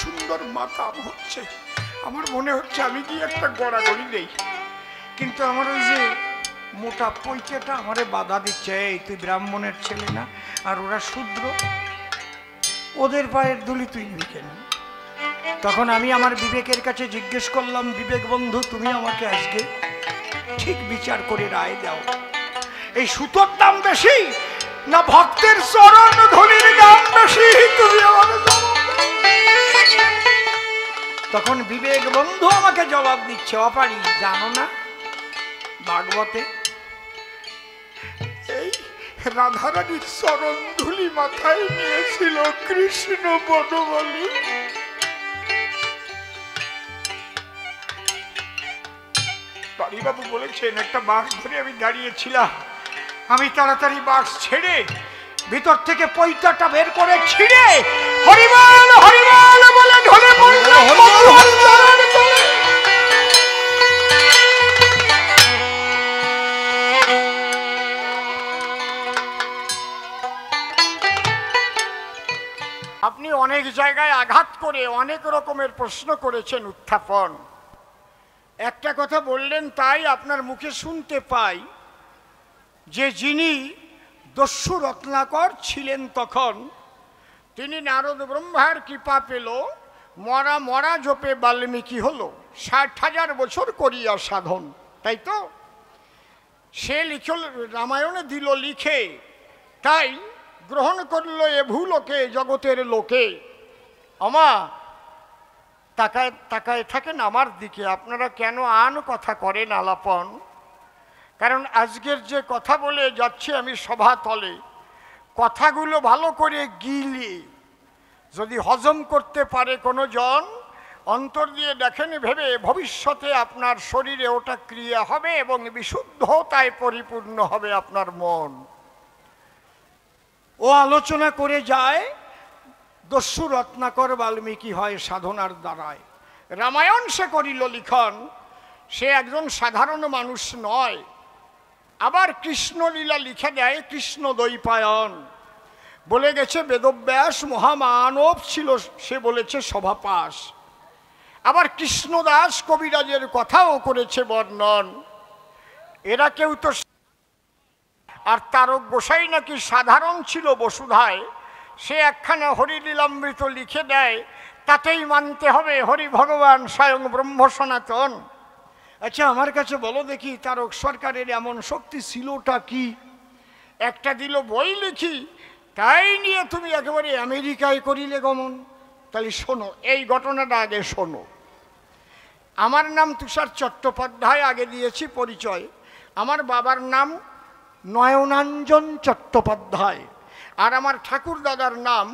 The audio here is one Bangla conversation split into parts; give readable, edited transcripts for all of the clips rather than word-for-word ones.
সুন্দর মাতাম হচ্ছে, আমার মনে হচ্ছে আমি কি একটা গড়াগড়ি দেই, কিন্তু আমার ওই যে মোটা পৈতেটা আমারে বাধা দিচ্ছে, এই তুই ব্রাহ্মণের ছেলে না, আর ওরা শূদ্র, ওদের পায়ের ধুলি তুই নিবি কেন? তখন আমি আমার বিবেকের কাছে জিজ্ঞেস করলাম, বিবেক বন্ধু তুমি আমাকে আজকে ঠিক বিচার করে রায় দাও, এই সুতোর দাম বেশি না ভক্তের চরণ ধুলির দাম বেশি, তুমি আমাকে জবাব দাও। তখন বিবেক বন্ধু আমাকে জবাব দিচ্ছে, অপারি জানো না ভাগবতে এই রাধারানীর চরণ ধুলি মাথায় নিয়েছিল কৃষ্ণ বনমালী। বাবু বলেছেন একটা বাক্স ধরে আমি দাঁড়িয়েছিলাম, আমি তাড়াতাড়ি বাক্স ছেড়ে ভিতর থেকে পৈতাটা বের করে ছিঁড়ে হরিবল হরিবল বলে ঢলে পড়লাম ভগবান চরণ তলে। আপনি অনেক জায়গায় আঘাত করে অনেক রকমের প্রশ্ন করেছেন, উত্থাপন। একটা কথা বললেন তাই আপনার মুখে শুনতে পাই যে যিনি দস্যু রত্নাকর ছিলেন তখন তিনি নারদ ব্রহ্মার কৃপা পেল, মরা মরা জপে বাল্মীকি হলো, 60,000 বছর করিয়া সাধন, তাই তো? সে লিখল রামায়ণে দিল লিখে, তাই গ্রহণ করল এ ভূলোকে জগতের লোকে। আমা তাকায় তাকায় থাকেন আমার দিকে, আপনারা কেন আন কথা করেন আলাপন? কারণ আজকের যে কথা বলে যাচ্ছি আমি সভা তলে, কথাগুলো ভালো করে গিলে যদি হজম করতে পারে কোনো জন, অন্তর দিয়ে দেখেন ভেবে ভবিষ্যতে আপনার শরীরে ওটা ক্রিয়া হবে এবং বিশুদ্ধতায় পরিপূর্ণ হবে আপনার মন। ও আলোচনা করে যায় দস্যু রত্নাকর বাল্মীকি হয় সাধনার দ্বারায়, রামায়ণ সে করিল লিখন, সে একজন সাধারণ মানুষ নয়। আবার কৃষ্ণলীলা লিখে দেয় কৃষ্ণ দ্বৈপায়ন, বলে গেছে বেদব্যাস মহামানব ছিল, সে বলেছে সভাপাস। আবার কৃষ্ণদাস কবিরাজের কথাও করেছে বর্ণন। এরা কেউ তো, আর তারক গোসাই নাকি সাধারণ ছিল বসুধায়, সে একখানা হরিলীলামৃত লিখে দেয়, তাতেই মানতে হবে হরি ভগবান স্বয়ং ব্রহ্ম সনাতন। আচ্ছা আমার কাছে বলো দেখি, তারক সরকারের এমন শক্তি ছিলটা কি? একটা দিল বই লিখি, তাই নিয়ে তুমি একেবারে আমেরিকায় করিলে গমন। তাহলে শোনো, এই ঘটনাটা আগে শোনো। আমার নাম তুষার চট্টোপাধ্যায়, আগে দিয়েছি পরিচয়। আমার বাবার নাম নয়নাঞ্জন চট্টোপাধ্যায়, আর আমার ঠাকুর দাদার নাম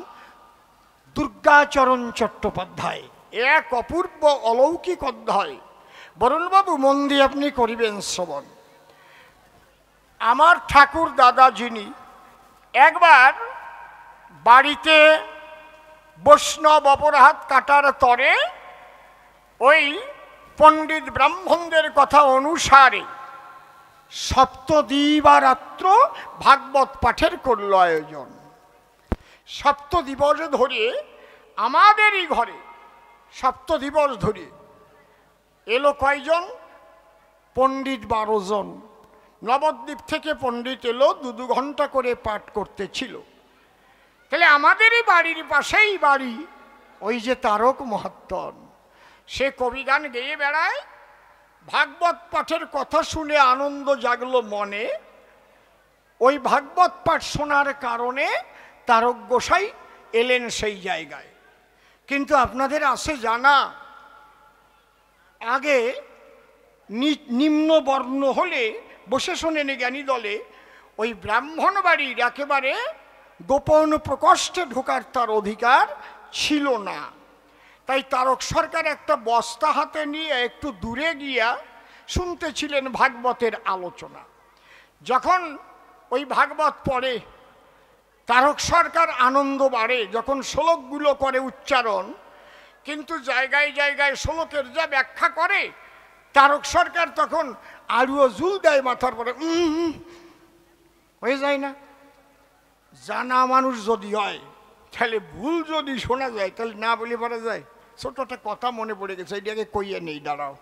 দুর্গাচরণ চট্টোপাধ্যায়। এক অপূর্ব অলৌকিক অধ্যায়। বরুণবাবু মন দিয়ে আপনি করিবেন শ্রবণ। আমার ঠাকুর দাদা যিনি, একবার বাড়িতে বৈষ্ণব অপরাধ কাটার তরে ওই পণ্ডিত ব্রাহ্মণদের কথা অনুসারে সপ্তদিবারাত্র ভাগবত পাঠের করল আয়োজন। সপ্তদিবস ধরে আমাদেরই ঘরে সপ্তদিবস ধরে এলো কয়জন? পণ্ডিত 12 জন। নবদ্বীপ থেকে পণ্ডিত এলো, 2 ঘন্টা করে পাঠ করতেছিল। তাহলে আমাদেরই বাড়ির পাশেই বাড়ি ওই যে তারক মহাত্মন, সে কবিগান গেয়ে বেড়ায়। ভাগবত পাঠের কথা শুনে আনন্দ জাগলো মনে। ওই ভাগবত পাঠ শোনার কারণে তারক গোসাই এলেন সেই জায়গায়। কিন্তু আপনাদের আছে জানা, আগে নিম্ন বর্ণ হলে বসে শোনেন জ্ঞানী দলে, ওই ব্রাহ্মণ বাড়ির একেবারে গোপন প্রকোষ্ঠে ঢোকার তার অধিকার ছিল না। তাই তারক সরকার একটা বস্তা হাতে নিয়ে একটু দূরে গিয়া শুনতেছিলেন ভাগবতের আলোচনা। যখন ওই ভাগবত পড়ে তারক সরকার আনন্দ বাড়ে, যখন শ্লোকগুলো করে উচ্চারণ, কিন্তু জায়গায় জায়গায় শ্লোকের যা ব্যাখ্যা করে তারক সরকার তখন আরুও জুল দেয় মাথার পরে, হয়ে যায় না? জানা মানুষ যদি হয় তাহলে ভুল যদি শোনা যায় তাহলে না বলে পারা যায়? ছোট একটা কথা মনে পড়ে গেছে, এইটাকে কইয়ে নেই, দাঁড়াও।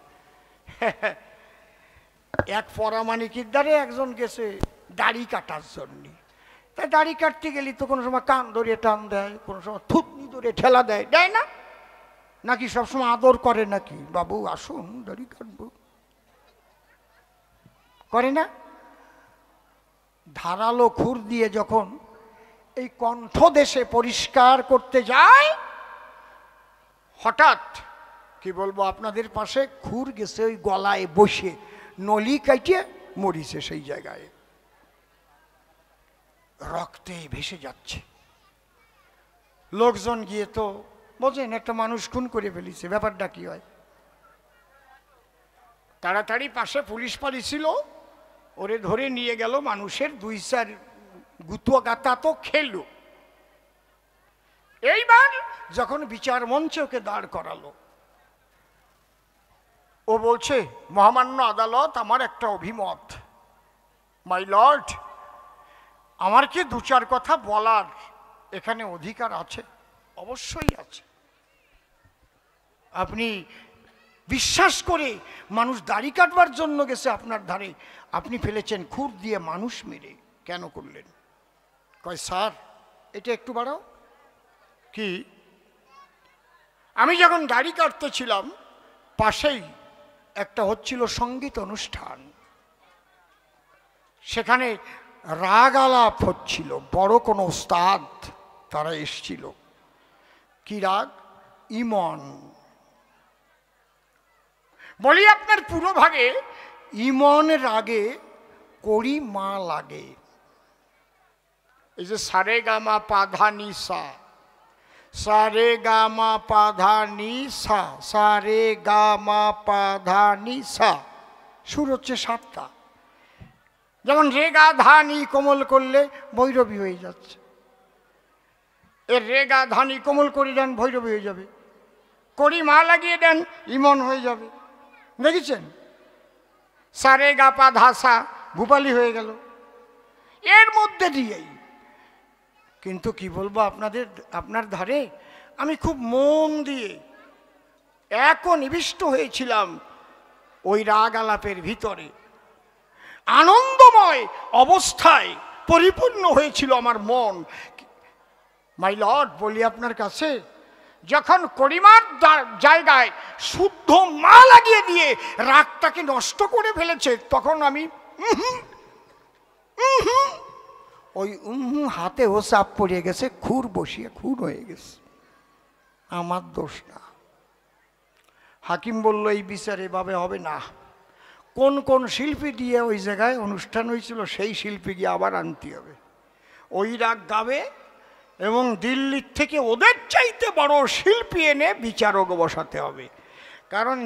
এক পরামানিকের দ্বারে একজন গেছে দাড়ি কাটার জন্য। তাই দাড়ি কাটতে গেলি তো কোনো সময় কান ধরে টান দেয়, কোনো সময় থুতনি ধরে ঠেলা দেয়, দেয় না? নাকি সবসময় আদর করে নাকি, বাবু আসুন দাড়ি কাটবো, করে না? ধারালো খুর দিয়ে যখন এই কণ্ঠ দেশে পরিষ্কার করতে যায়, হঠাৎ কি বলবো আপনাদের পাশে খুর গেছে ওই গলায় বসে, নলি কাটিয়ে মরিছে সেই জায়গায়, রক্তে ভেসে যাচ্ছে। লোকজন গিয়ে তো বোঝেন একটা মানুষ খুন করে ফেলিছে, ব্যাপারটা কি হয়? তাড়াতাড়ি পাশে পুলিশ পালি ছিল, ওরে ধরে নিয়ে গেল, মানুষের 2-4 গুতো গাতা তো খেল। এইবার যখন বিচার মঞ্চে ওকে দাঁড় করালো, ও বলছে, মহামান্য আদালত, আমার একটা অভিমত, মাই লর্ড, আমার কি 2-4 কথা বলার এখানে অধিকার আছে? অবশ্যই আছে। আপনি বিশ্বাস করে মানুষ দাড়ি কাটবার জন্য গেছে আপনার ধারে, আপনি ফেলেছেন খুর দিয়ে মানুষ মেরে, কেন করলেন? কয়, স্যার এটা একটু বাড়াও। কি? আমি যখন দাড়ি কাটতেছিলাম পাশেই একটা হচ্ছিল সঙ্গীত অনুষ্ঠান, সেখানে রাগ আলাপ হচ্ছিল, বড় কোনো ওস্তাদ তারা এসছিল। কি রাগ? ইমন। বলি আপনার পুরো ভাগে ইমন রাগে করি মা লাগে। এই যে সারে গামা পাধা নিসা, সারে গামা পাধা নিসা, সারে গামা পাধা নিসা, সুর হচ্ছে 7টা। যেমন রে গা ধা নি কোমল করলে ভৈরবী হয়ে যাচ্ছে, এর রে গা ধা নি কোমল করে দেন ভৈরবী হয়ে যাবে, করি মা লাগিয়ে দেন ইমন হয়ে যাবে। দেখেছেন? সারে গা পা ধাসা ভূপালী হয়ে গেল এর মধ্যে দিয়েই। কিন্তু কি বলবো আপনার ধারে আমি খুব মন দিয়ে একনিবিষ্ট হয়েছিলাম ওই রাগ আলাপের ভিতরে, আনন্দময় অবস্থায় পরিপূর্ণ হয়েছিল আমার মন। মাই লর্ড, বলি আপনার কাছে, যখন করিমার জায়গায় শুদ্ধ মা লাগিয়ে দিয়ে রাগটাকে নষ্ট করে ফেলেছে, তখন আমি ওই হাতে ও চাপ পড়িয়ে গেছে, খুর বসিয়ে খুন হয়ে গেছে, আমার দোষ না। হাকিম বলল, এই বিচার এভাবে হবে না। কোন কোন শিল্পী দিয়ে ওই জায়গায় অনুষ্ঠান হয়েছিল সেই শিল্পী গিয়ে আবার আনতে হবে, ওই রাগ গাবে এবং দিল্লির থেকে ওদের চাইতে বড় শিল্পী এনে বিচারক বসাতে হবে। কারণ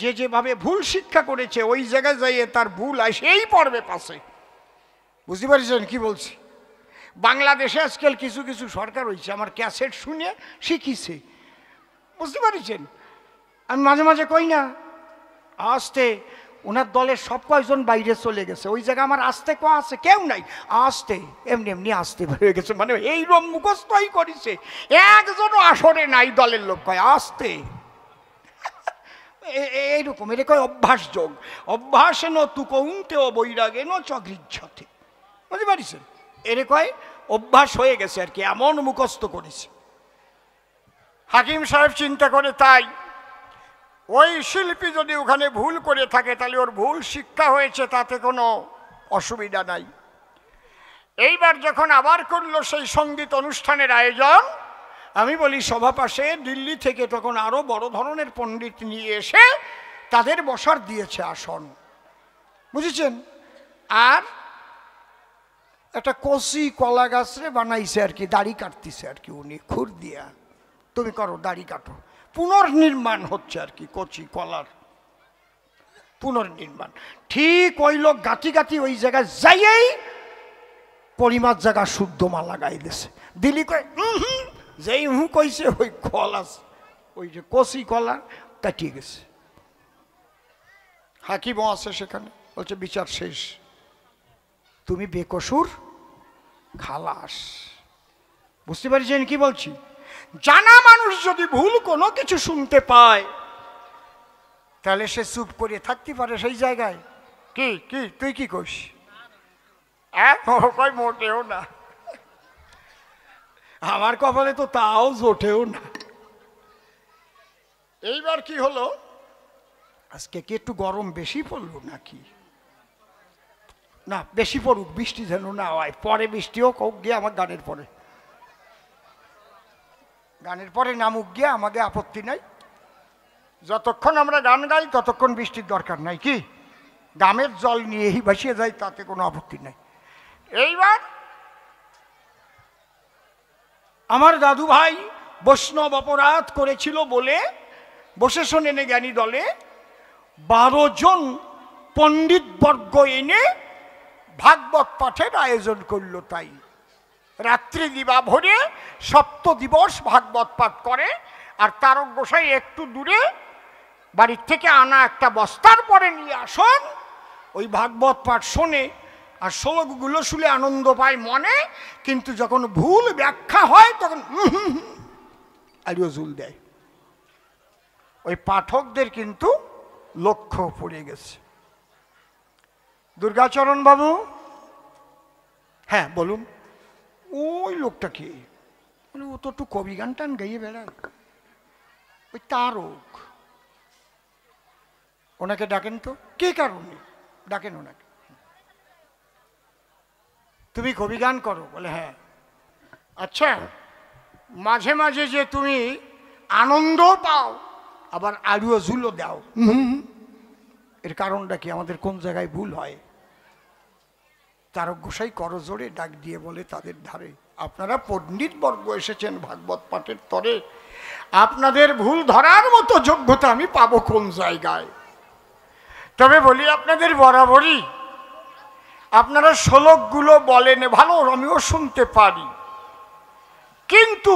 যে যেভাবে ভুল শিক্ষা করেছে ওই জায়গায় যাইয়ে তার ভুল আসেই পড়বে পাশে। বুঝতে পারছেন কি বলছি? বাংলাদেশে আজকাল কিছু কিছু সরকার হয়েছে, আমার ক্যাসেট শুনে শিখিছে, বুঝতে পারছেন? আমি মাঝে মাঝে কই না, আসতে ওনার দলের সব কয়েকজন বাইরে চলে গেছে, ওই জায়গায় আমার আসতে ক আছে কেউ নাই, আসতে এমনি এমনি আসতে হয়ে গেছে, মানে এইরকম মুখস্থই করেছে, একজনও আসরে নাই দলের লোক, কয় আসতে। এইরকম এটা কয় অভ্যাস যোগ, অভ্যাসে ন তু কৌন্তে ও বৈরাগে ন চগৃচ্ছতে, বুঝতে পারছেন? এর কয় অভ্যাস হয়ে গেছে আর কি, এমন মুখস্থ করেছে। হাকিম সাহেব চিন্তা করে, তাই ওই শিল্পী যদি ওখানে ভুল করে থাকে তাহলে ওর ভুল শিক্ষা হয়েছে, তাতে কোনো অসুবিধা নাই। এইবার যখন আবার করলো সেই সঙ্গীত অনুষ্ঠানের আয়োজন, আমি বলি সভা পাশে দিল্লি থেকে তখন আরো বড় ধরনের পণ্ডিত নিয়ে এসে তাদের বসার দিয়েছে আসন, বুঝেছেন? আর একটা কচি কলা গাছরে বানাইছে আর কি, দাড়ি কাটতেছে আর কি, উনি খুর দিয়া, তুমি করো দাড়ি কাটো, পুনর্নির্মাণ হচ্ছে আর কি, কচি কলার পুনর্নির্মাণ। ঠিক ওই লোক গাঁথি গাঁথি ওই জায়গায় যাইয়েই করিমার জায়গা শুদ্ধ মা লাগাই দিছে। দিল্লি কয় যেই কইছে ওই কলা, ওই যে কচি কলা কাটিয়ে গেছে। হাকিমও আছে সেখানে, বলছে বিচার শেষ, তুমি বেকসুর খালাস। বুঝতে পারছেন কি বলছি? জানা মানুষ যদি ভুল কোনো কিছু শুনতে পায় তাহলে সে চুপ করে থাকতে পারে সেই জায়গায়। কি কি তুই কি কইস? কই মোটেও না, আমার কপালে তো তাও জোটেও না। এইবার কি হলো, আজকে কি একটু গরম বেশি পড়লো নাকি? না বেশি পড়ুক, বৃষ্টি যেন না হয়, পরে বৃষ্টিও হোক গিয়ে আমার গানের পরে, গানের পরে নামুক গিয়ে আমাকে আপত্তি নাই। যতক্ষণ আমরা গান গাই ততক্ষণ বৃষ্টির দরকার নাই। কি গামের জল নিয়েই ভাসিয়ে যায়, তাতে কোনো আপত্তি নাই। এইবার আমার দাদু ভাই বৈষ্ণব অপরাধ করেছিল বলে বসে শোনেন জ্ঞানী দলে 12 জন পণ্ডিত বর্গ এনে ভাগবত পাঠের আয়োজন করলো। তাই রাত্রি দিবা ভরে সপ্ত দিবস ভাগবত পাঠ করে। আর তারক গোসাই একটু দূরে বাড়ির থেকে আনা একটা বস্তার পরে নিয়ে আসেন, ওই ভাগবত পাঠ শোনে আর শ্লোকগুলো শুনে আনন্দ পায় মনে, কিন্তু যখন ভুল ব্যাখ্যা হয় তখন আলিও জুল দেয়। ওই পাঠকদের কিন্তু লক্ষ্য পড়ে গেছে। দুর্গাচরণ বাবু, হ্যাঁ বলুন, ওই লোকটা কি? ও তো একটু কবি গান টান গাইয়ে বেড়ায়, ওই তারক, ওনাকে ডাকেন তো। কি কারণে ডাকেন ওনাকে? তুমি কবি গান করো? বলে হ্যাঁ। আচ্ছা, মাঝে মাঝে যে তুমি আনন্দ পাও আবার আলুও ঝুলো দাও, এর কারণটা কি? আমাদের কোন জায়গায় ভুল হয়? তারক গোসাই করজোড়ে ডাক দিয়ে বলে তাদের ধারে, আপনারা পণ্ডিত বর্গ এসেছেন ভাগবত পাঠের তরে, আপনাদের ভুল ধরার মতো যোগ্যতা আমি পাবো কোন জায়গায়? তবে বলি আপনাদের বরাবরই আপনারা শ্লোকগুলো বলেন ভালো, আমিও শুনতে পারি, কিন্তু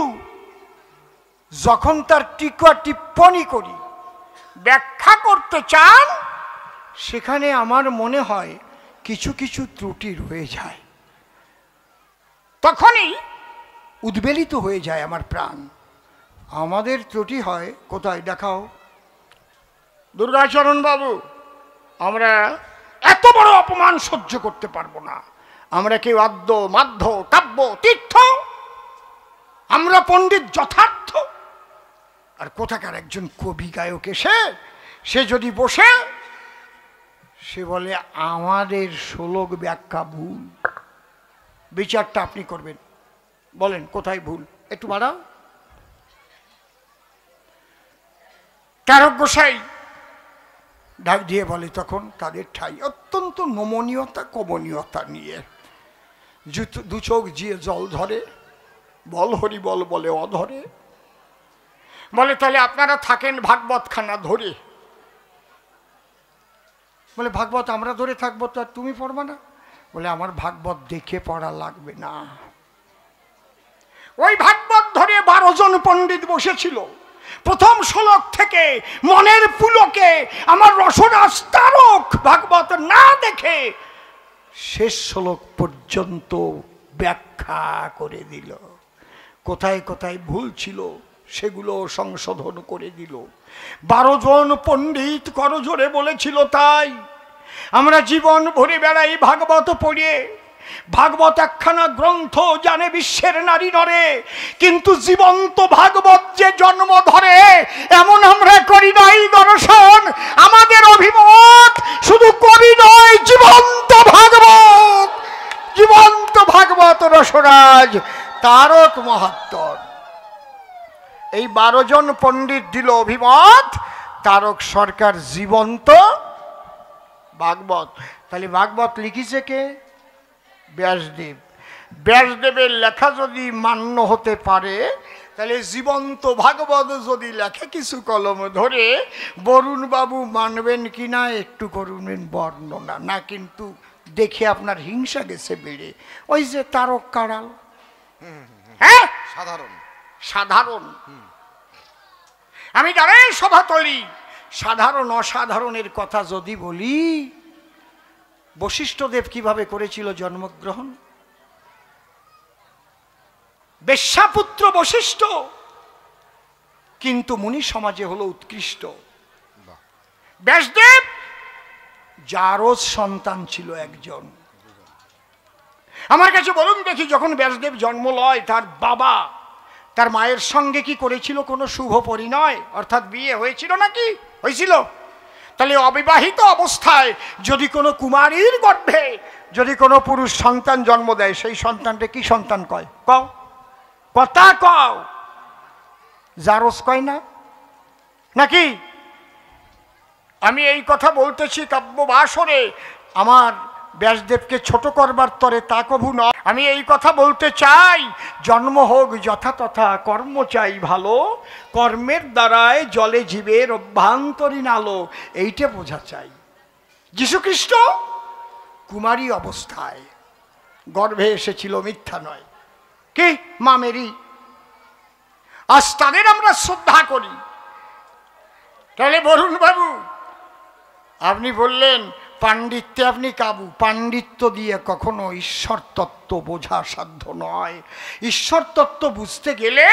যখন তার টিকা টিপ্পণী করি, ব্যাখ্যা করতে চান, সেখানে আমার মনে হয় কিছু কিছু ত্রুটি রয়ে যায়, তখনই উদ্বেলিত হয়ে যায় আমার প্রাণ। আমাদের ত্রুটি হয় কোথায় দেখাও? দুর্গাচরণ বাবু, আমরা এত বড় অপমান সহ্য করতে পারবো না। আমরা কেউ আদ্য মাধ্য কাব্য তীর্থ, আমরা পণ্ডিত যথার্থ। আর কোথাকার একজন কবি গায়ক এসে সে যদি বসে সে বলে আমাদের শ্লোক ব্যাখ্যা ভুল, বিচারটা আপনি করবেন, বলেন কোথায় ভুল, একটু বাড়াও। তারক গোসাই ডাক দিয়ে বলে তখন তাদের ঠাই অত্যন্ত নমনীয়তা কমনীয়তা নিয়ে, দু চোখ জিয়ে জল ধরে, বল হরি বল বলে অধরে, বলে তাহলে আপনারা থাকেন ভাগবত খানা ধরে। বলে ভাগবত আমরা ধরে থাকবো তো আর তুমি পড়বা না? বলে আমার ভাগবত দেখে পড়া লাগবে না। ওই ভাগবত ধরে 12 জন পণ্ডিত বসেছিল। প্রথম শ্লোক থেকে মনের পুলকে আমার রসরাজ তারক ভাগবত না দেখে শেষ শ্লোক পর্যন্ত ব্যাখ্যা করে দিল। কোথায় কোথায় ভুল ছিল সেগুলো সংশোধন করে দিল। 12 জন পণ্ডিত করজোড়ে বলেছিল, তাই আমরা জীবন ভরে বেড়াই ভাগবত পড়ে। ভাগবত একখানা গ্রন্থ জানে বিশ্বের নারী নরে, কিন্তু জীবন্ত ভাগবত যে জন্ম ধরে এমন আমরা করি নাই দর্শন। আমাদের অভিমত শুধু কবি নয়, জীবন্ত ভাগবত, জীবন্ত ভাগবত রসরাজ তারক মহাত্তর। এই 12 জন পণ্ডিত দিল অভিমত, তারক সরকার জীবন্ত ভাগবত। তাহলে ভাগবত লিখিছে কে? ব্যাসদেব। ব্যাসদেবের লেখা যদি মান্য হতে পারে, তাহলে জীবন্ত ভাগবত যদি লেখে কিছু কলম ধরে, বরুণ বাবু মানবেন কিনা একটু করবেন বর্ণনা না, কিন্তু দেখে আপনার হিংসা গেছে বেড়ে। ওই যে তারক কাড়াল, হ্যাঁ সাধারণ সাধারণ, আমি জানি সভাতলি সাধারণ অসাধারণের কথা যদি বলি, বশিষ্ঠদেব কিভাবে করেছিল জন্মগ্রহণ? বেশ্যাপুত্র বশিষ্ঠ কিন্তু মুনি সমাজে হলো উৎকৃষ্ট। ব্যাসদেব জারজ সন্তান ছিল একজন। আমার কাছে বলুন দেখি, যখন ব্যাসদেব জন্ম লয়, তার বাবা তার মায়ের সঙ্গে কি করেছিল? কোনো শুভ পরিণয় অর্থাৎ বিয়ে হয়েছিল নাকি? হয়েছিল? তাহলে অবিবাহিত অবস্থায় যদি কোনো কুমারীর গর্ভে যদি কোনো পুরুষ সন্তান জন্ম দেয়, সেই সন্তানটা কি সন্তান কয়? কও, কথা কও। জারজ কয় না নাকি? আমি এই কথা বলতেছি কাব্যবাসরে, আমার ব্যাসদেবকে ছোট করবার তরে তা কভু নয়। আমি এই কথা বলতে চাই, জন্ম হোক যথাতথা, কর্ম চাই ভালো, কর্মের দ্বারায় জলে জীবের অভ্যন্তরীণ আলো, এইটা বোঝা চাই। যীশুখ্রিস্ট কুমারী অবস্থায় গর্ভে এসেছিল, মিথ্যা নয়। কি মা মেরি, আজ তাদের আমরা শ্রদ্ধা করি। তাহলে বরুণ বাবু, আপনি বললেন পাণ্ডিত্যে আপনি কাবু। পাণ্ডিত্য দিয়ে কখনো ঈশ্বর তত্ত্ব বোঝা সাধ্য নয়। ঈশ্বর তত্ত্ব বুঝতে গেলে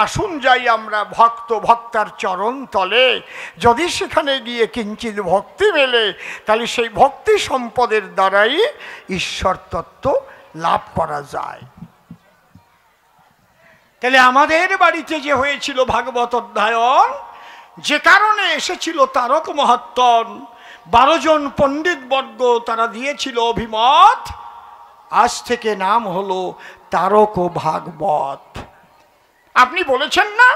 আসুন যাই আমরা ভক্ত ভক্তার চরণ তলে। যদি সেখানে গিয়ে কিঞ্চিৎ ভক্তি মেলে, তাহলে সেই ভক্তি সম্পদের দ্বারাই ঈশ্বর তত্ত্ব লাভ করা যায়। তাহলে আমাদের বাড়িতে যে হয়েছিল ভাগবত অধ্যয়ন, যে কারণে এসেছিল তারক মহাত্মন, 12 জন পণ্ডিত বর্গ তারা দিয়েছিল অভিমত, আজ থেকে নাম হলো তারক ভাগবত। আপনি বলেছেন না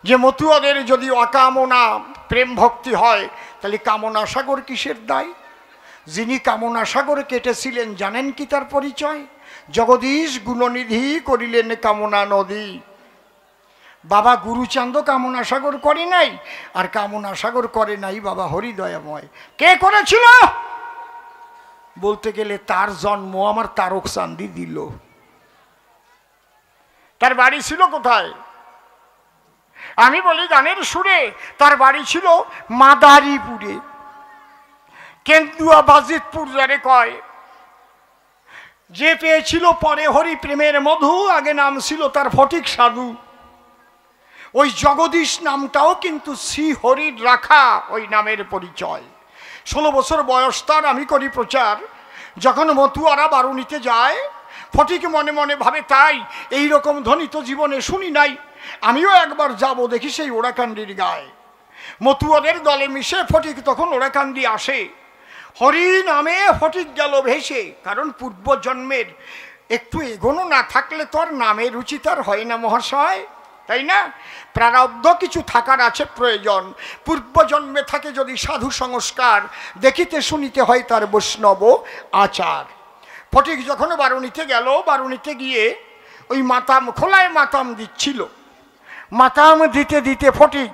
যে মতুয়াদের যদি অকামনা প্রেম ভক্তি হয়, তাহলে কামনা সাগর কিসের দায়? যিনি কামনা সাগর কেটেছিলেন জানেন কি তার পরিচয়? জগদীশ গুণনিধি করিলেন কামনা নদী। বাবা গুরুচাঁদ কামনা সাগর করে নাই, আর কামনা সাগর করে নাই বাবা হরিদয়াময়। কে করেছিল? বলতে গেলে তার জন্ম আমার তারক চাঁদি দিল। তার বাড়ি ছিল কোথায়? আমি বলি গানের সুরে, তার বাড়ি ছিল মাদারীপুরে, কেন্দুয়া বাজিতপুর যারে কয়। যে পেয়েছিল পরে হরি প্রেমের মধু, আগে নাম ছিল তার ফটিক সাধু। ওই জগদীশ নামটাও কিন্তু শ্রী হরির রাখা ওই নামের পরিচয়। 16 বছর বয়স তার। আমি করি প্রচার। যখন মতুয়ারা বারুণীতে যায়, ফটিক মনে মনে ভাবে তাই এই রকম ধ্বনি তো জীবনে শুনি নাই, আমিও একবার যাব দেখি সেই ওড়াকান্দির গায়ে। মতুয়াদের দলে মিশে ফটিক তখন ওড়াকান্দি আসে। হরি নামে ফটিক গেল ভেসে, কারণ পূর্বজন্মের একটু এগোনো না থাকলে তো আর নামের রুচি তার হয় না মহাশয়, তাই না? প্রারব্ধ কিছু থাকার আছে প্রয়োজন। পূর্বজন্মে থাকে যদি সাধু সংস্কার, দেখিতে শুনিতে হয় তার বৈষ্ণব আচার। ফটিক যখন বারুণীতে গেল, বারুণীতে গিয়ে ওই মাতাম খোলায় মাতাম দিচ্ছিল। মাতাম দিতে দিতে ফটিক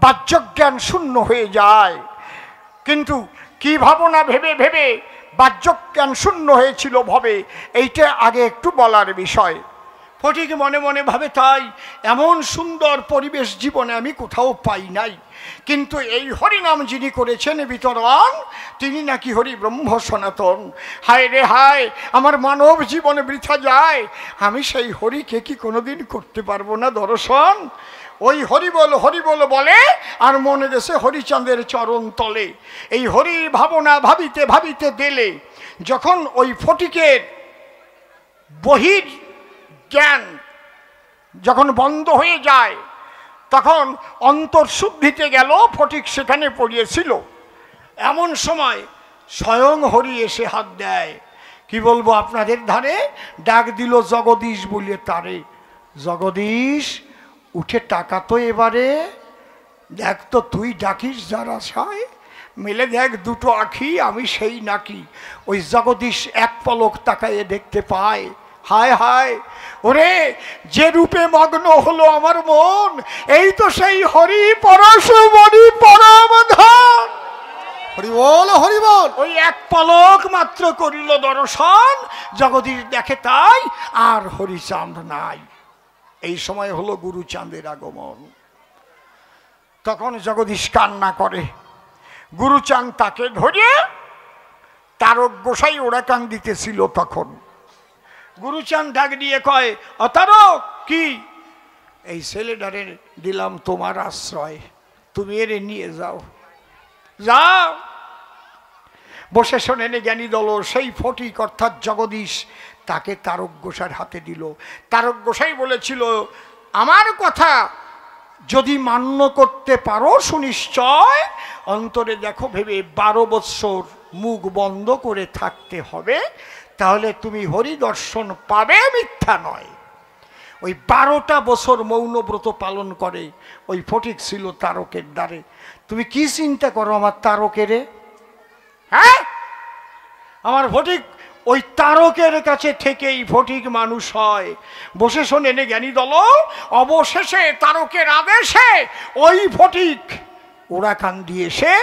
বাহ্যজ্ঞান শূন্য হয়ে যায়। কিন্তু কি ভাবনা ভেবে ভেবে বাহ্যজ্ঞান শূন্য হয়েছিল ভবে, এইটা আগে একটু বলার বিষয়। ফটিক মনে মনে ভাবে তাই এমন সুন্দর পরিবেশ জীবনে আমি কোথাও পাই নাই, কিন্তু এই হরিনাম যিনি করেছেন বিতরণ, তিনি নাকি হরি ব্রহ্ম সনাতন। হায় রে হায়, আমার মানব জীবনে বৃথা যায়, আমি সেই হরিকে কি কোনোদিন করতে পারবো না দর্শন? ওই হরিবল বলে আর মনে গেছে হরিচাঁদের চরণ তলে। এই হরির ভাবনা ভাবিতে ভাবিতে দিলে যখন ওই ফটিকের বহির জ্ঞান যখন বন্ধ হয়ে যায়, তখন অন্তর্শুদ্ধিতে গেল। ফটিক সেখানে পড়িয়েছিল। এমন সময় স্বয়ং হরি এসে হাত দেয়। কি বলবো আপনাদের ধারে, ডাক দিল জগদীশ বলে তারে। জগদীশ উঠে টাকা তো এবারে, দেখ তো তুই ডাকিস যারা ছায়, মেলে দেখ দুটো আখি, আমি সেই নাকি। ওই জগদীশ এক পলক তাকায়ে দেখতে পায়, হায় হায় ওরে, যে রূপে মগ্ন হলো আমার মন, এই তো সেই হরি পরশমণি পরম ধন। হরি বল হরি বল। ওই এক পলক মাত্র করিল দর্শন, জগদীশ দেখে তাই আর হরিচাঁদ নাই। এই সময় হলো গুরুচাঁদের আগমন। তখন জগদীশ কান্না করে। গুরুচাঁদ তাকে ধরে, তারক গোসাই ওড়াকান দিতেছিল তখন। গুরুচাঁদ ডাক দিয়ে কয়, অতারক কি? এই ছেলেটারে দিলাম তোমার আশ্রয়, তুমি এরে নিয়ে যাও। যাও। বসে শোনেন জ্ঞানী দল সেই ফটিক অর্থাৎ জগদীশ তাকে তারক গোসাইয়ের হাতে দিল। তারক গোসাই বলেছিল, আমার কথা যদি মান্য করতে পারো সুনিশ্চয়, অন্তরে দেখো ভেবে 12 বৎসর মুখ বন্ধ করে থাকতে হবে, তাহলে তুমি হরি দর্শন পাবে, মিথ্যা নয়। ওই 12টা বছর মৌনব্রত পালন করে ওই ফটিক ছিল তারকের দ্বারে। তুমি কি চিন্তা করো আমার তারকেরে? হ্যাঁ, আমার ফটিক ওই তারকের কাছে থেকেই ফটিক মানুষ হয়। বসে শোনেন জ্ঞানী দল, অবশেষে তারকের আদেশে ওই ফটিক ওরাকান্দি এসে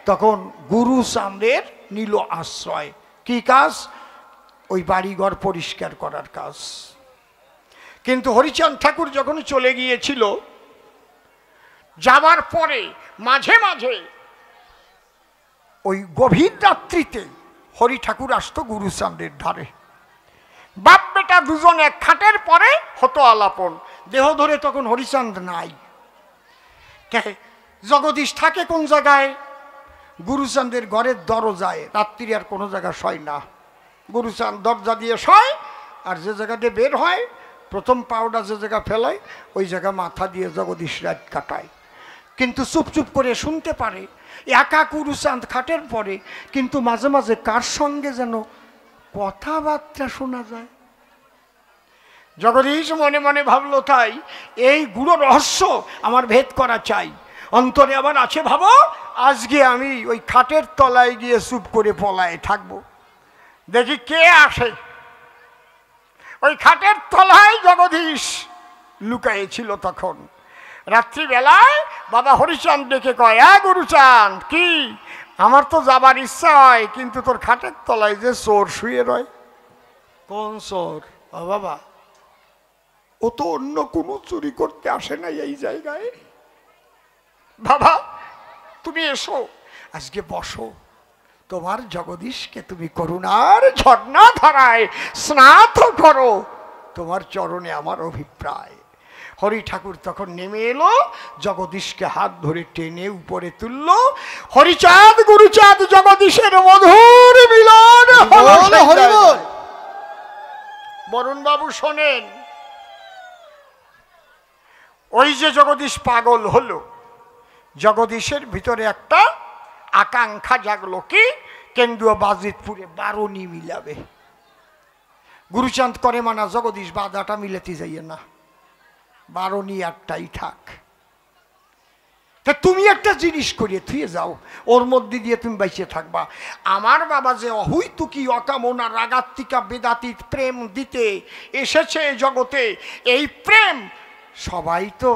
তখন গুরু চাঁদের নিল আশ্রয়। কি কাজ? ওই বাড়িঘর পরিষ্কার করার কাজ। কিন্তু হরিচাঁদ ঠাকুর যখন চলে গিয়েছিল, যাবার পরে মাঝে মাঝে ওই গভীর রাত্রিতে হরি ঠাকুর আসতো গুরুচাঁদের ধারে। বাপ বেটা দুজন এক খাটের পরে হতো আলাপন। দেহ ধরে তখন হরিচাঁদ নাই। জগদীশ থাকে কোন জায়গায়? গুরুচাঁদের ঘরের দরজায়। রাত্রি আর কোনো জায়গা শয় না। গুরুচাঁদ দরজা দিয়ে শয়, আর যে জায়গাতে বের হয় প্রথম পাউডার যে জায়গা ফেলায় ওই জায়গা মাথা দিয়ে জগদীশ রাত কাটায়। কিন্তু চুপ চুপ করে শুনতে পারে একা গুরুচাঁদ খাটের পরে, কিন্তু মাঝে মাঝে কার সঙ্গে যেন কথাবার্তা শোনা যায়। জগদীশ মনে মনে ভাবলো, তাই এই গুরু রহস্য আমার ভেদ করা চাই। অন্তরে আবার আছে, ভাবো আজকে আমি ওই খাটের তলায় গিয়ে চুপ করে পলায় থাকবো, দেখি কে আসে। ওই খাটের তলায় জগদীশ লুকাইছিল। তখন রাত্রিবেলায় বাবা হরিচাঁদ ডেকে কয়, গুরুচাঁদ, কি? আমার তো যাবার ইচ্ছা হয়, কিন্তু তোর খাটের তলায় যে চোর শুয়ে রয়। কোন চোর? বাবা, ও তো অন্য কোনো চুরি করতে আসে না এই জায়গায়। বাবা তুমি এসো, আজকে বসো, তোমার জগদীশকে তুমি করুণার ঝর্ণা ধারায় স্নাত করো, তোমার চরণে আমার অভিপ্রায়। হরি ঠাকুর তখন নেমে এলো, জগদীশকে হাত ধরে টেনে উপরে তুলল। হরিচাঁদ গুরুচাঁদ জগদীশের মধুর মিলন। বরুণ বাবু শোনেন, ওই যে জগদীশ পাগল হলো, জগদীশের ভিতরে একটা আকাঙ্ক্ষা জাগলো, কি? কেন্দ্রীয় বাজিতপুরে 12নি মিলাবে। গুরুচাঁদ করে মানা, জগদীশ বাধাটা মিলাতে যাইয়ে না, 12নি একটাই থাক। তা তুমি একটা জিনিস করিয়ে থুয়ে যাও, ওর মধ্যে দিয়ে তুমি বাইচে থাকবা। আমার বাবা যে অহৈতুকী অকামনা রাগাত্মিকা বেদাতীত প্রেম দিতে এসেছে জগতে, এই প্রেম সবাই তো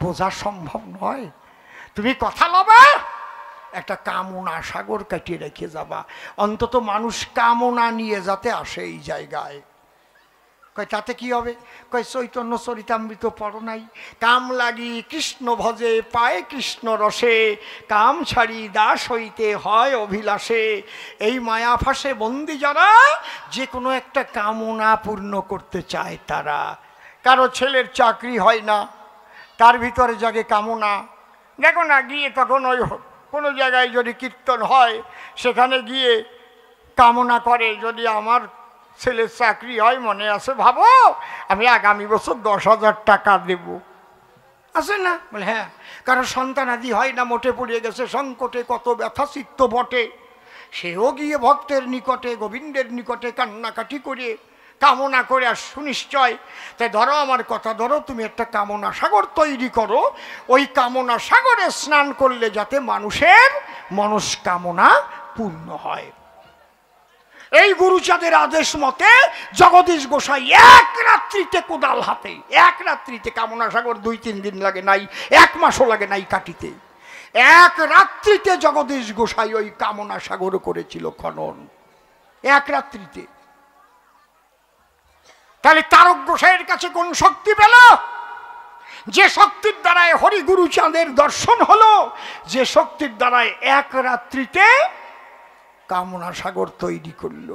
বোঝা সম্ভব নয়। তুমি কথা লবা, একটা কামনা সাগর কাটিয়ে রেখে যাবা। অন্তত মানুষ কামনা নিয়ে যাতে আসে এই জায়গায়। কয় তাতে কি হবে? কয় চৈতন্য চরিতামৃত পড়ো নাই? কাম লাগি কৃষ্ণ ভজে পায় কৃষ্ণ রসে, কাম ছাড়ি দাস হইতে হয় অভিলাষে। এই মায়া ফাঁসে বন্দি যারা, যে কোনো একটা কামনা পূর্ণ করতে চায় তারা। কারো ছেলের চাকরি হয় না, তার ভিতরে জাগে কামনা। দেখো না, গিয়ে তখন ওই কোনো জায়গায় যদি কীর্তন হয়, সেখানে গিয়ে কামনা করে, যদি আমার ছেলের চাকরি হয়, মনে আছে ভাবো আমি আগামী বছর 10,000 টাকা দেব। আছে না? বলে হ্যাঁ। কারো সন্তানাদি হয় না, মোটে পড়িয়ে গেছে, সংকটে কত ব্যথা চিত্ত বটে, সেও গিয়ে ভক্তের নিকটে গোবিন্দের নিকটে কান্নাকাটি করে কামনা করে আর সুনিশ্চয়। তাই ধরো আমার কথা, ধরো তুমি একটা কামনা সাগর তৈরি করো, ওই কামনা সাগরে স্নান করলে যাতে মানুষের মনস্কামনা পূর্ণ হয়। এই গুরুচাঁদের আদেশ মতে জগদীশ গোসাই এক রাত্রিতে কোদাল হাতে, এক রাত্রিতে, কামনা সাগর 2-3 দিন লাগে নাই, 1 মাসও লাগে নাই কাটিতে, এক রাত্রিতে জগদীশ গোসাই ওই কামনা সাগর করেছিল খনন, এক রাত্রিতে। তাহলে তারক গোসাইয়ের কাছে কোন শক্তি পেল? যে শক্তির দ্বারায় হরি গুরুচাঁদের দর্শন হলো, যে শক্তির দ্বারায় এক রাত্রিতে কামনা সাগর তৈরি করল।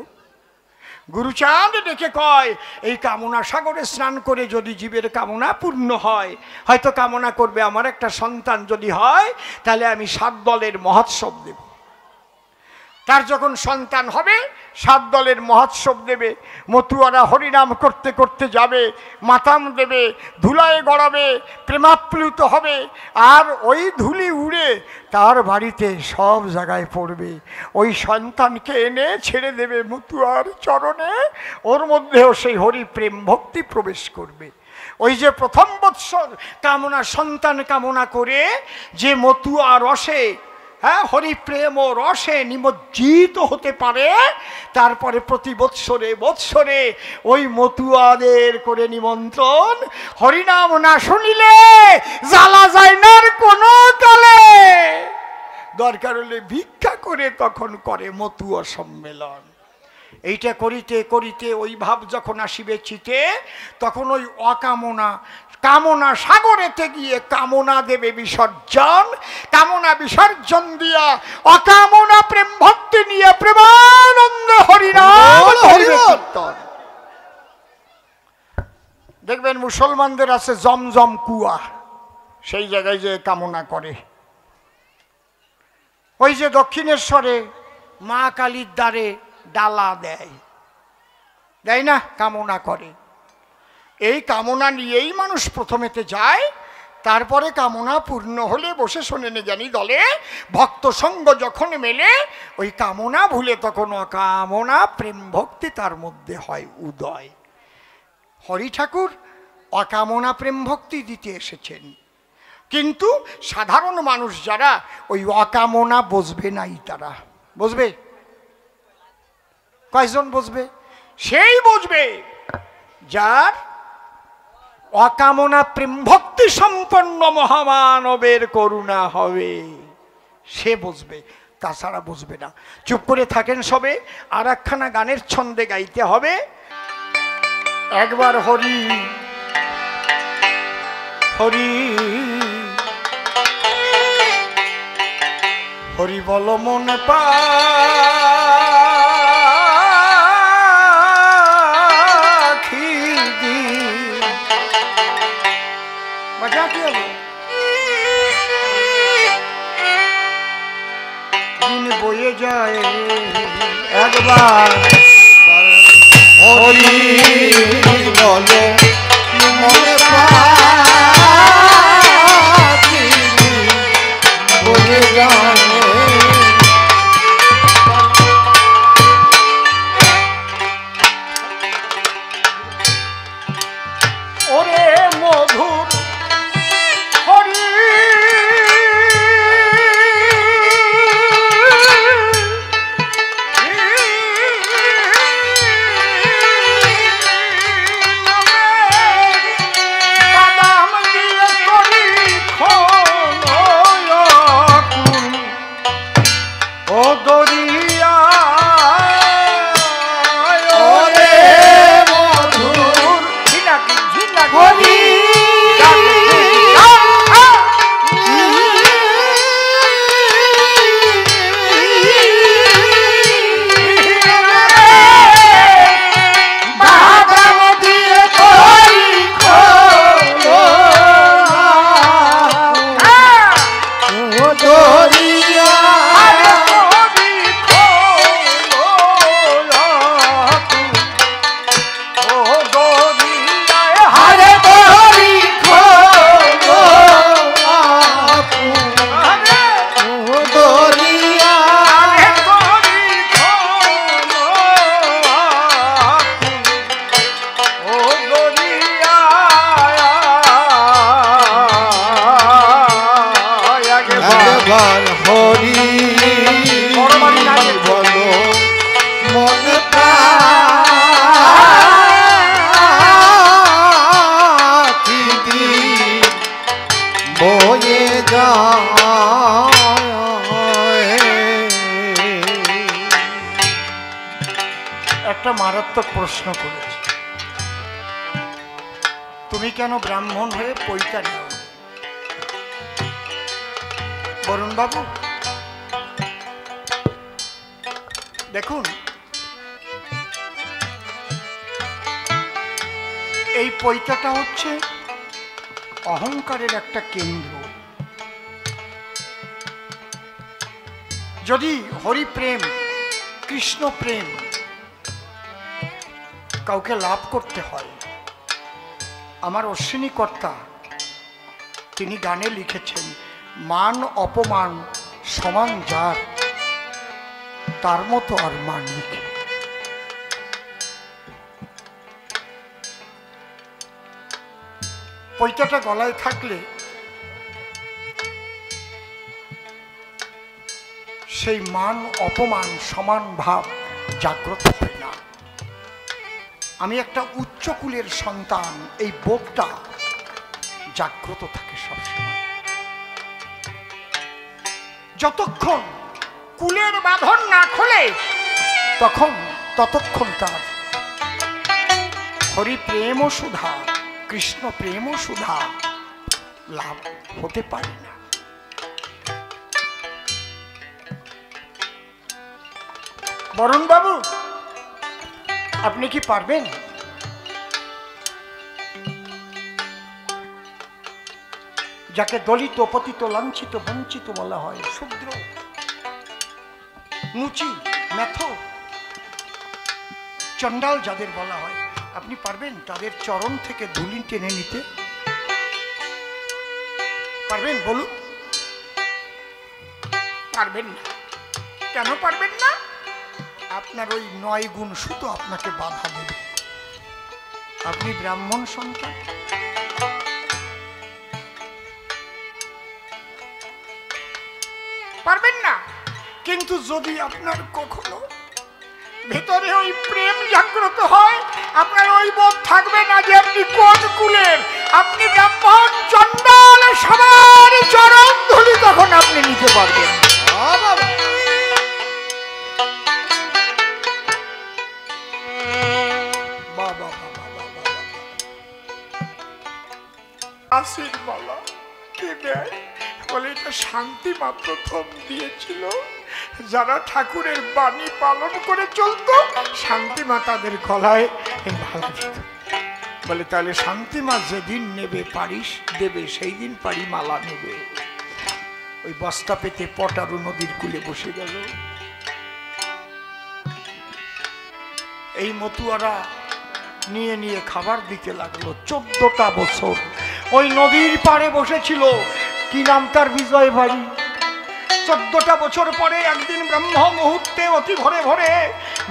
গুরুচাঁদ ডেকে কয়, এই কামনা সাগরে স্নান করে যদি জীবের কামনা পূর্ণ হয়, হয়তো কামনা করবে আমার একটা সন্তান যদি হয় তাহলে আমি 7 দলের মহোৎসব দেব। তার যখন সন্তান হবে 7 দলের মহোৎসব দেবে। মতুয়ারা হরিনাম করতে করতে যাবে, মাতাম দেবে, ধুলায় গড়াবে, প্রেমাপ্লুত হবে, আর ওই ধুলি উড়ে তার বাড়িতে সব জায়গায় পড়বে। ওই সন্তানকে এনে ছেড়ে দেবে মতুয়ার চরণে, ওর মধ্যেও সেই হরি প্রেম ভক্তি প্রবেশ করবে। ওই যে প্রথম বৎসর কামনা সন্তান কামনা করে যে মতুয়া রসে, হ্যাঁ, হরিপ্রেম ও রসে নিমজ্জিত হতে পারে, তারপরে প্রতি বৎসরে বৎসরে ওই মতুয়াদের করে নিমন্ত্রণ, হরিনাম না শুনিলে জ্বালা যায় না কোনো কালে, দরকার হলে ভিক্ষা করে তখন করে মতুয়া সম্মেলন। এইটা করিতে করিতে ওই ভাব যখন আসিবে চিতে, তখন ওই অকামনা কামনা সাগরেতে গিয়ে কামনা দেবে বিসর্জন। কামনা বিসর্জন দিয়া অকামনা প্রেম ভক্তি নিয়ে প্রেমানন্দ হরিনাম কীর্তন। দেখবেন মুসলমানদের আছে জমজম কুয়া, সেই জায়গায় যে কামনা করে। ওই যে দক্ষিণেশ্বরে মা কালীর দ্বারে ডালা দেয়, দেয় না, কামনা করে। এই কামনা নিয়েই মানুষ প্রথমেতে যায়, তারপরে কামনা পূর্ণ হলে বসে শোনেন জ্ঞানী দলে ভক্ত সঙ্গ যখন মেলে, ওই কামনা ভুলে তখন অকামনা প্রেম ভক্তি তার মধ্যে হয় উদয়। হরি ঠাকুর অকামনা প্রেম ভক্তি দিতে এসেছেন, কিন্তু সাধারণ মানুষ যারা ওই অকামনা বুঝবে নাই, তারা বুঝবে কয়জন বুঝবে? সেই বুঝবে যার অকামনা প্রেম ভক্তি সম্পন্ন মহামানবের করুণা হবে, সে বুঝবে, তাছাড়া বুঝবে না। চুপ করে থাকেন সবে, আর একখানা গানের ছন্দে গাইতে হবে। একবার হরি হরি হরি বল মনে পা বয়ে যায় একবার হরি বলো মনে বয়ে যায়। ওরে মধুর হরি একটা মারাত্মক প্রশ্ন করেছি, তুমি কেন ব্রাহ্মণ হয়ে পৈতা নাও? বরুণ বাবু দেখুন, এই পৈতাটা হচ্ছে অহংকারের একটা কেন্দ্র। যদি হরি প্রেম, কৃষ্ণ প্রেম কাউকে লাভ করতে হয়, আমার অশ্বিনী কর্তা তিনি গানে লিখেছেন, মান অপমান সমান যার, তার মতো আর মান লিখে। পৈতাটা গলায় থাকলে সেই মান অপমান সমান ভাব জাগ্রত হয় না। আমি একটা উচ্চ কুলের সন্তান, এই বোধটা জাগ্রত থাকে সবসময়। যতক্ষণ কুলের বাঁধন না খোলে ততক্ষণ তার হরি প্রেম ও সুধা, কৃষ্ণ প্রেম ও সুধা লাভ হতে পারে না। বরুণ বাবু, আপনি কি পারবেন? যাকে দলিত, পতিত, লাঞ্ছিত, বঞ্চিত বলা হয়, শূদ্র, নুচি, মেথর, চণ্ডাল যাদের বলা হয়, আপনি পারবেন তাদের চরণ থেকে ধুলি টেনে নিতে? পারবেন? বলুন। পারবেন না। কেন পারবেন না? আপনার ওই 9 গুণ শুধু আপনাকে বাধা দেবে। আপনি ব্রাহ্মণ সন্তান, পারবেন না। কিন্তু যদি আপনার কখনো ভেতরে ওই প্রেম জাগ্রত হয়, আপনার ওই বোধ থাকবে না যে আপনি কোন কুলের, আপনি ব্রাহ্মণ, চণ্ডাল, সবার চরণ ধুলি তখন আপনি নিতে পারবেন। আশির মালা কে দেয়? বলে এটা শান্তি মা প্রথম দিয়েছিল। যারা ঠাকুরের বাণী পালন করে চলতো, শান্তি মা তাদের গলায় মালা দিত। বলে তাহলে শান্তি মা যেদিন নেবে পারিস দেবে, সেই দিন পারি মালা নেবে। ওই বস্তা পেতে পটারু নদীর কূলে বসে গেল। এই মতুয়ারা নিয়ে নিয়ে খাবার দিতে লাগলো। 14টা বছর ওই নদীর পাড়ে বসেছিল। কি নাম তার? বিজয় বাড়ি। 14টা বছর পরে একদিন ব্রহ্ম মুহূর্তে অতি ভরে ভরে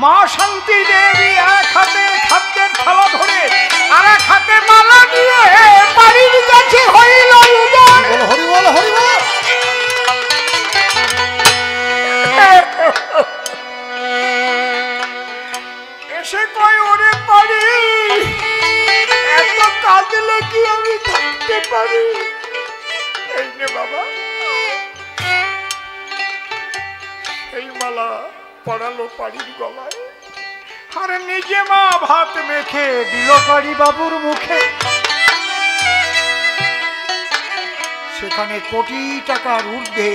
মা শান্তি দেবী এক হাতে খাদ্যের থালা ধরে আর এক হাতে মালা নিয়ে বাড়ির কাছে হইল উদয়। হরি বল, হরি বল। এসে কয়, ওরে পারি, এত কাঁদলে কি আমি থাকতে পারি? এই নে বাবা। এই মালা পড়ালো পাড়ির গলায়, আর নিজে মা ভাত মেখে দিল পাড়ি বাবুর মুখে। সেখানে কোটি টাকার ঊর্ধ্বে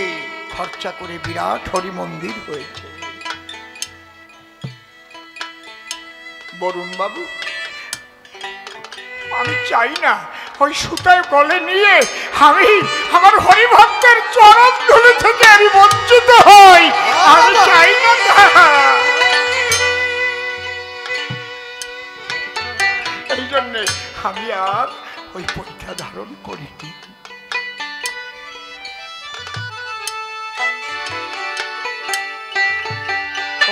খরচা করে বিরাট হরি মন্দির হয়েছে। বরুণ বাবু, আমি চাই না ওই সুতায় গলে নিয়ে আমি আমার হরিভক্তের চরণ ধুলি থেকে আমি বঞ্চিত হই। আমি চাই না। এই জন্যে আমি আর ওই পরীক্ষা ধারণ করিনি।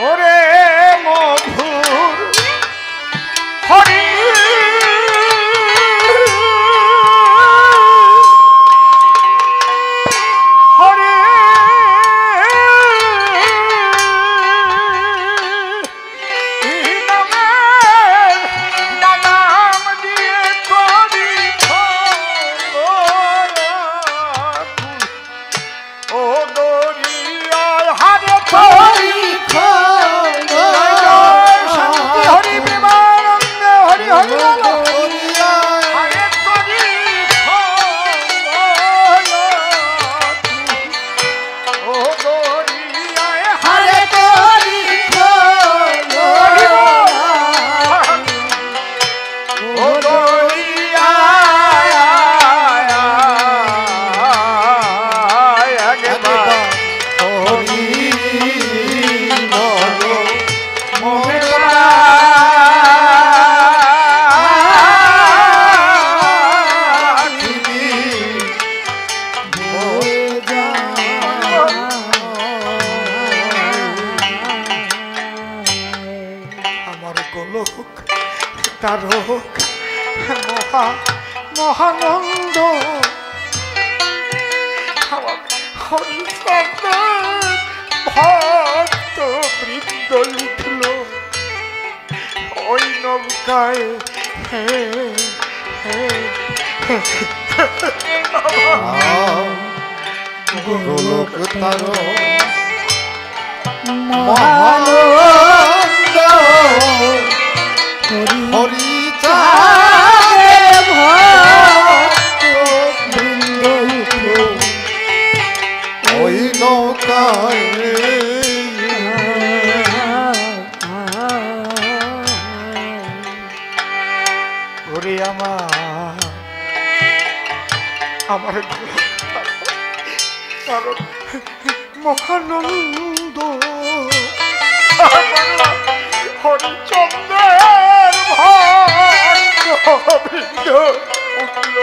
ওরে মধুর হরি মহানন্দ হরিচন্দ্র ভক্ত বৃন্দ উঠল ওই নৌকায়। হে হে গোলক তার মহানন্দ হরি ওই নৌকায় ওরে আমার কারণ মহানন্দ হরিচন্দ্রের ভক্তবৃন্দ উঠল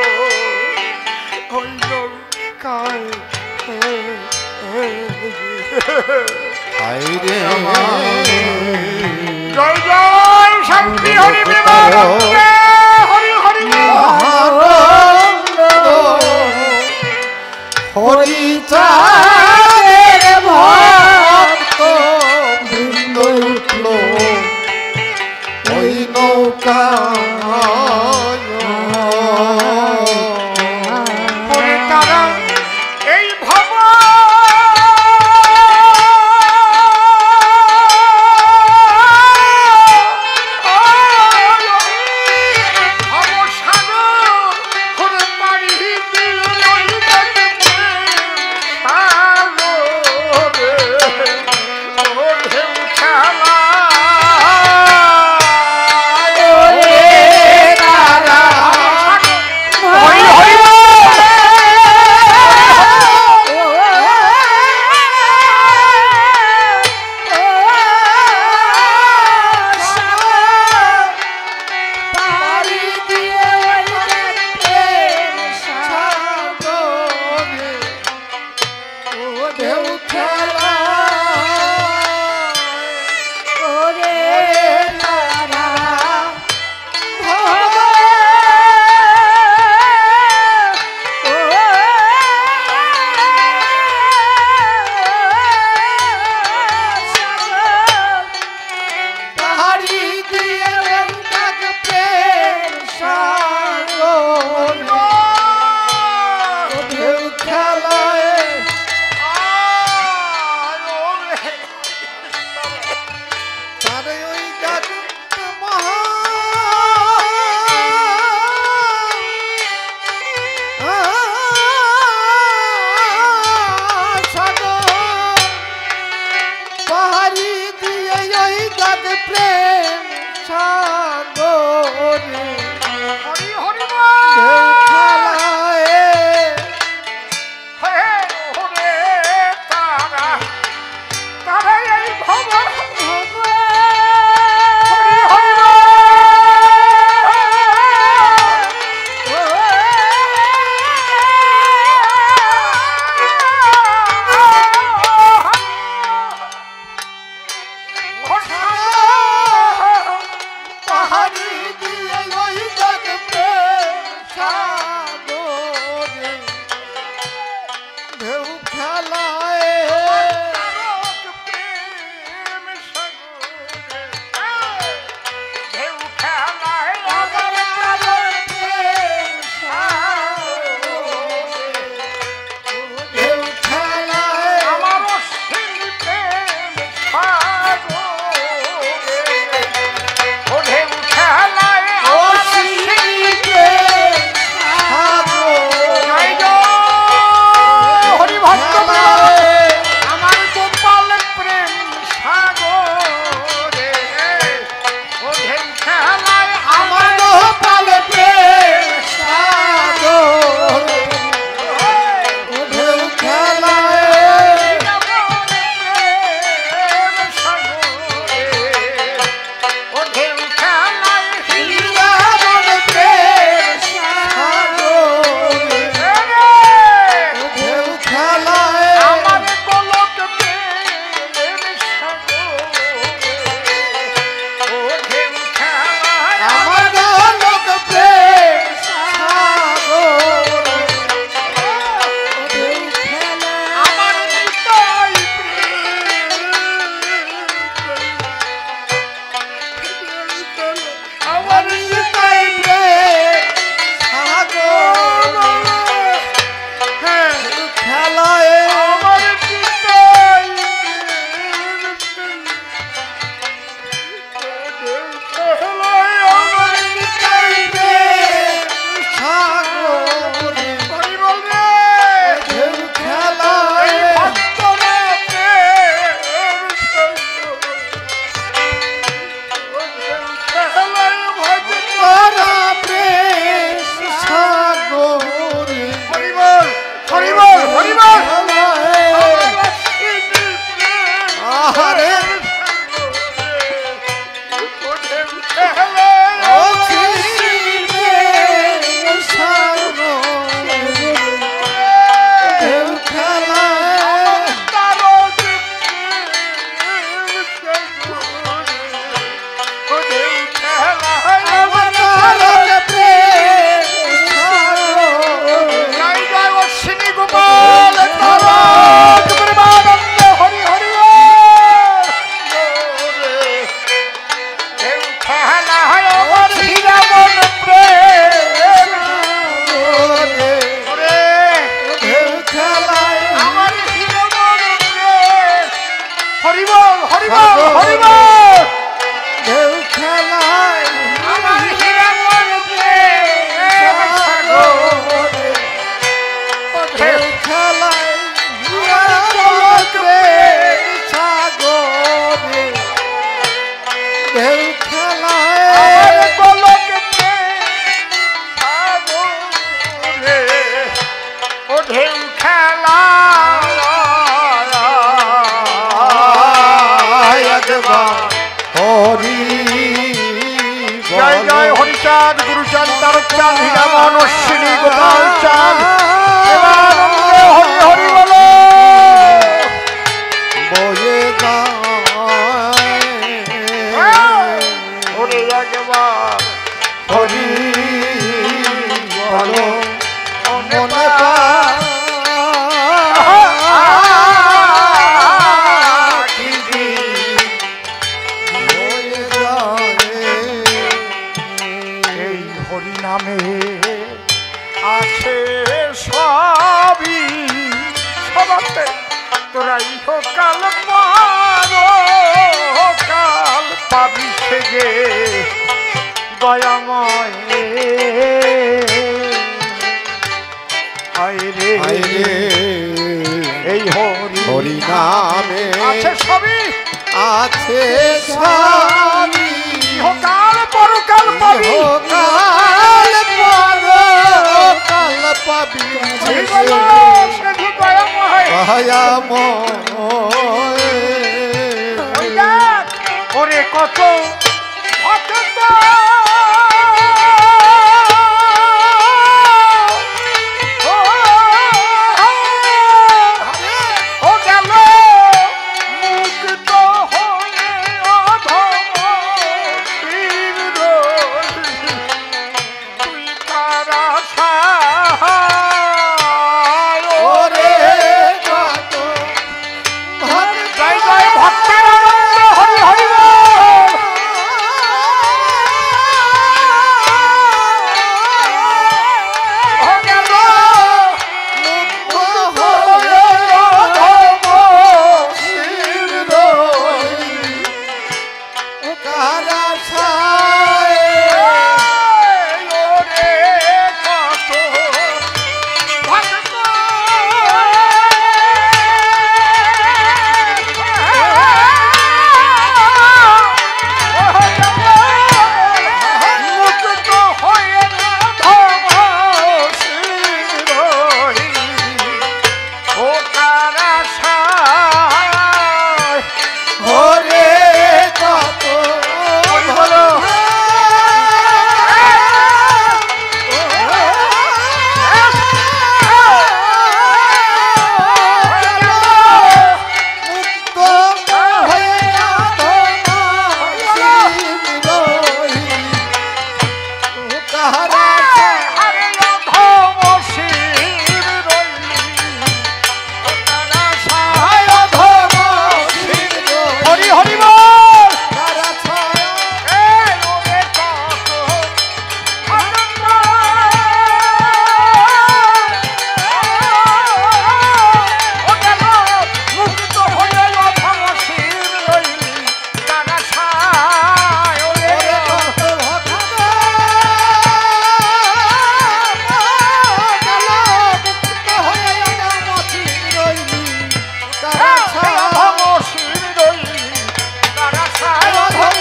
ওই নৌকায়। জয় জয় শান্তি হরি হরি হরি হরিচাঁদের ভক্ত বৃন্দ উঠল ওই নৌকা তারা এই ভব সাগর পাড়ি দিয়ে হরি বল। ঢেউ খেলায় আমার হীরামন প্রেম সাগরে, ও ঢেউ ঢেউ খেলায় হিয়াচলকে সাগরে ঢেউ খেলায় আমার গোলক প্রেম সাগরে, ও ঢেউ খেলা একবার হরি জয় জয় হরিচাঁদ গুরুচাঁদ তারকচাঁদ হীরামন অশ্বিনী গোপাল চাঁদ প্রেমানন্দে হরি হরি বলো। বয়ে ওরে একবার হরি বলো মনে মনে পাখি বয়ে যায় এই হরি নামে আছে সবই, সবাতে তোরা ইহকাল কাল পাবি সেগে দয়াময় আয় রে আইরে এই হরি হরি নামে আছে সবই, আছে স্বামী ইহকাল পরকাল পাবি। কাল পরকাল পাবি হরি বলো, সাধু দয়াময়। দয়াময় ওই দেখ, ওরে কত ভক্ত ও গেল মুক্ত হয়ে অধম তুই তারা ওরে কত জয় জয় ভক্তের আনন্দ হরি হরি বল। ও গেল মুক্ত হয়ে অধম কারা ছায় ওরে কত ভক্ত মুক্ত হয়ে অধম ও কারা সায় ওরে কত হরি বলো। মুক্ত হয়ে কারা আরে অধম শির রইলি, ও কারা সায় অধম শির রইলি। হরি হরি বল। কারা ছায় এই ওরে কত আনন্দ। ও গেল মুক্ত হয়ে অধম শির রইলি, কারা সায় ওরে কত অধম শির রইলি, কারা সায় অধম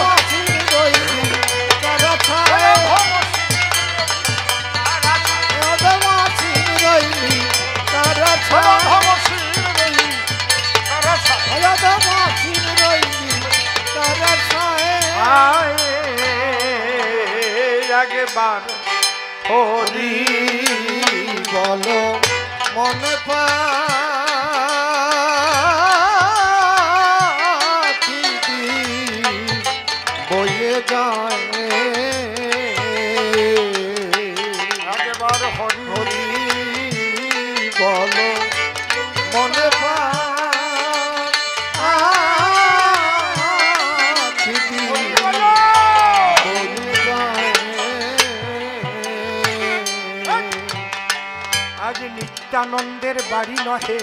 একবার হরি বলো মনে পাখি বয়ে যায় একবার হরি হরি বলো মনে পাখি হরি বলো। আজ নিত্যানন্দের বাড়ি নহে,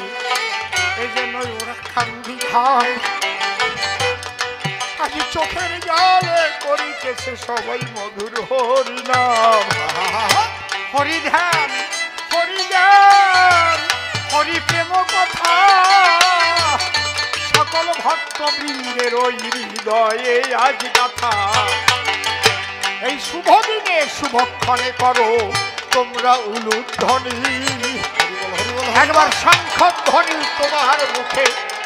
এই জন্য ওরা খান্দি খায়। চোখের জলে করিতেছে সবাই মধুর হরিনাম। হরি ধ্যান, হরি জ্ঞান, হরি প্রেম কথা সকল ভক্ত বৃন্দের ওই হৃদয়ে আজ গাথা। এই শুভ দিনে শুভক্ষণে করো তোমরা উলুধ্বনি, একবার শঙ্খধ্বনি তোমার মুখে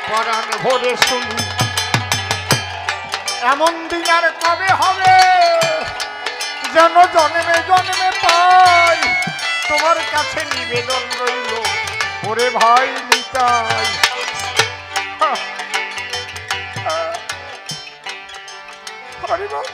পরাণ ভরে শুনি। এমন দিন আর কবে হবে যেন জন্মে জন্মে পাই, তোমার কাছে নিবেদন রইল ওরে ভাই নিতাই। হরি বল।